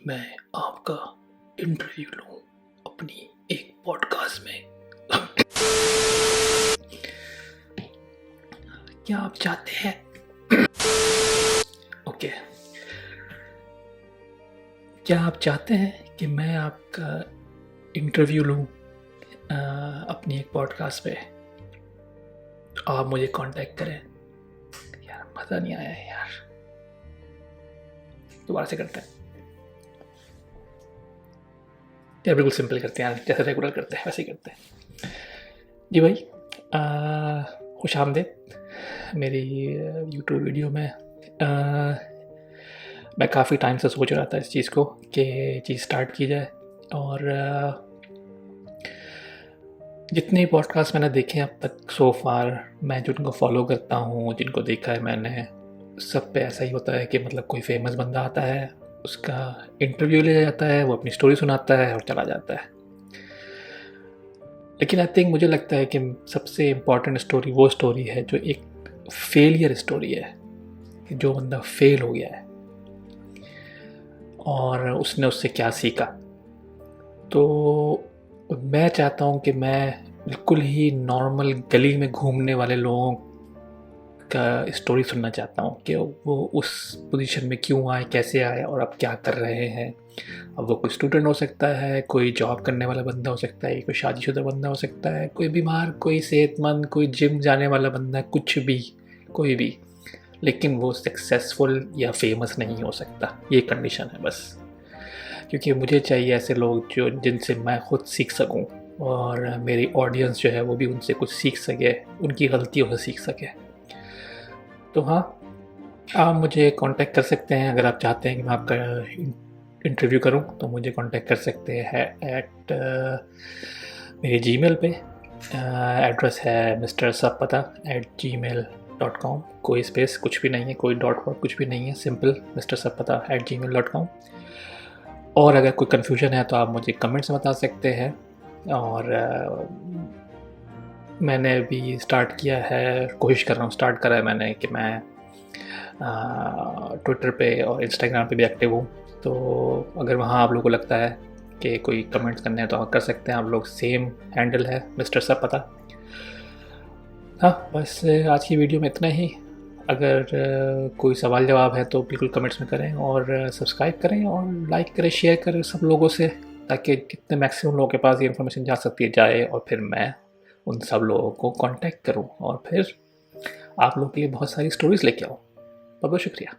मैं आपका इंटरव्यू लूं अपनी एक पॉडकास्ट में। क्या आप चाहते हैं? ओके। क्या आप चाहते हैं कि मैं आपका इंटरव्यू लूं अपनी एक पॉडकास्ट पे? तो आप मुझे कांटेक्ट करें। यार मज़ा नहीं आया यार, दोबारा से करते हैं यार। बिल्कुल सिंपल करते हैं यार, जैसे रेगुलर करते हैं वैसे ही करते हैं। जी भाई, खुश आमदीद मेरी यूट्यूब वीडियो में। मैं काफ़ी टाइम से सोच रहा था इस चीज़ को कि चीज़ स्टार्ट की जाए, और जितने पॉडकास्ट मैंने देखे अब तक सो फार, मैं जिनको फॉलो करता हूँ, जिनको देखा है मैंने, सब पे ऐसा ही होता है कि मतलब कोई फेमस बंदा आता है, उसका इंटरव्यू लिया जाता है, वो अपनी स्टोरी सुनाता है और चला जाता है। लेकिन आई थिंक मुझे लगता है कि सबसे इम्पॉर्टेंट स्टोरी वो स्टोरी है जो एक फेलियर स्टोरी है, कि जो बंदा फेल हो गया है और उसने उससे क्या सीखा। तो मैं चाहता हूँ कि मैं बिल्कुल ही नॉर्मल गली में घूमने वाले लोगों का स्टोरी सुनना चाहता हूँ कि वो उस पोजीशन में क्यों आए, कैसे आए और अब क्या कर रहे हैं। अब वो कोई स्टूडेंट हो सकता है, कोई जॉब करने वाला बंदा हो सकता है, कोई शादीशुदा बंदा हो सकता है, कोई बीमार, कोई सेहतमंद, कोई जिम जाने वाला बंदा, कुछ भी, कोई भी। लेकिन वो सक्सेसफुल या फेमस नहीं हो सकता, ये कंडीशन है बस। क्योंकि मुझे चाहिए ऐसे लोग जो जिनसे मैं खुद सीख सकूं, और मेरी ऑडियंस जो है वो भी उनसे कुछ सीख सके, उनकी गलतियों से सीख सके। तो हाँ, आप मुझे कांटेक्ट कर सकते हैं अगर आप चाहते हैं कि मैं आपका इंटरव्यू करूं, तो मुझे कांटेक्ट कर सकते हैं एट मेरे जीमेल पे। एड्रेस है mrsapata@gmail.com। कोई स्पेस कुछ भी नहीं है, कोई डॉट वॉट कुछ भी नहीं है, सिंपल mrsapata@gmail.com। और अगर कोई कन्फ्यूजन है तो आप मुझे कमेंट्स में बता सकते हैं। और मैंने भी स्टार्ट किया है, कोशिश कर रहा हूँ, स्टार्ट करा है मैंने कि मैं ट्विटर पे और इंस्टाग्राम पे भी एक्टिव हूँ। तो अगर वहाँ आप लोगों को लगता है कि कोई कमेंट्स करने हैं तो आप कर सकते हैं। आप लोग सेम हैंडल है मिस्टर सब पता। हाँ, बस आज की वीडियो में इतना ही। अगर कोई सवाल जवाब है तो बिल्कुल कमेंट्स में करें, और सब्सक्राइब करें और लाइक करें, शेयर करें सब लोगों से, ताकि कितने मैक्सिमम लोगों के पास ये इन्फॉर्मेशन जा सकती है जाए, और फिर मैं उन सब लोगों को कांटेक्ट करूं और फिर आप लोगों के लिए बहुत सारी स्टोरीज़ लेके आऊँ। बहुत बहुत शुक्रिया।